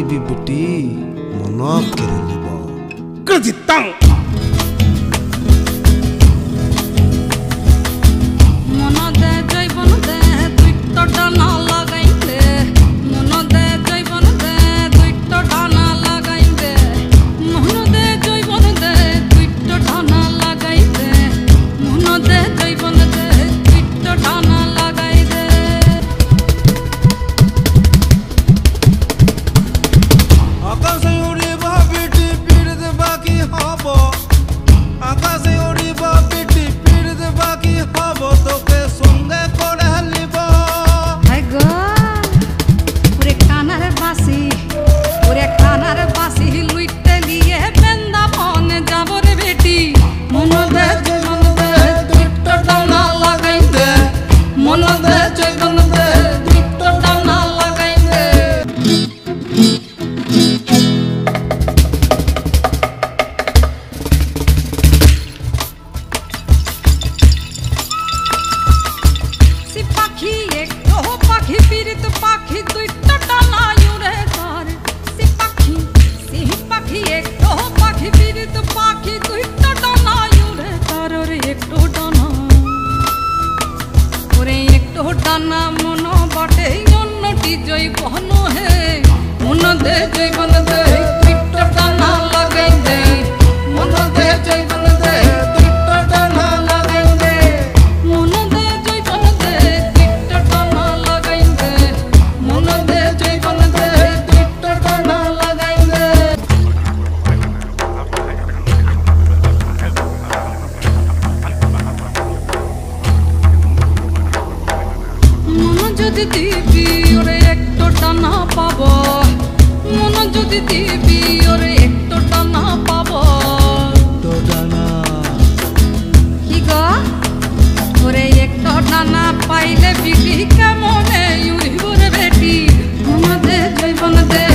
দিবি বেটি মন কেড়ে নিব কজিতাং মন দে জৈবন দে তুই তো ডানা লাগাইলে মন দে জৈবন দে তুই তো ডানা লাগাইলে মন দে জৈবন দে তুই তো ডানা লাগাইলে মন দে জৈবন দে তুই তো ডানা লাগাইলে আকাশে উড়িব বেটি পিড় বাকি হব আকাশে উড়িব বেটি পিড় বাকি হব তোকে সঙ্গে করে নিব হাই গো ওরে কানার বাসি লুইতে লিয়ে বৃন্দাবনে যাব রে বেটি মন দে জৈবন দে তুই তো ডানা লাগাইতে মন দে জৈবন দে তুই তো ডানা লাগাইতে সি পাখি একটো পাখি পীড়িত পাখি তুই তো ডানা উড়ে ধর সি পাখি একটো পাখি পীড়িত পাখি তুই তো ডানা উড়ে ধর রে একটো ডানা ওরে একটো ডানা মন বটে অন্যটি জৈবন হে মন দে জৈবন দে তুই তো ডানা লাগাই দে মন দে জৈবন দে তুই তো ডানা লাগাই দে মন দে জৈবন দে তুই তো ডানা লাগাই দে মন দে জৈবন দে তুই তো ডানা লাগাই দে মন যদি দিবি ওরে একটো টানা পাব মন যদি দিবি ওরে একটো টানা পাব তো ডানা কি গো ওরে একটো টানা পাইলে বিবি কেমনে উড়িব রে বেটি মন দে জৈবন দে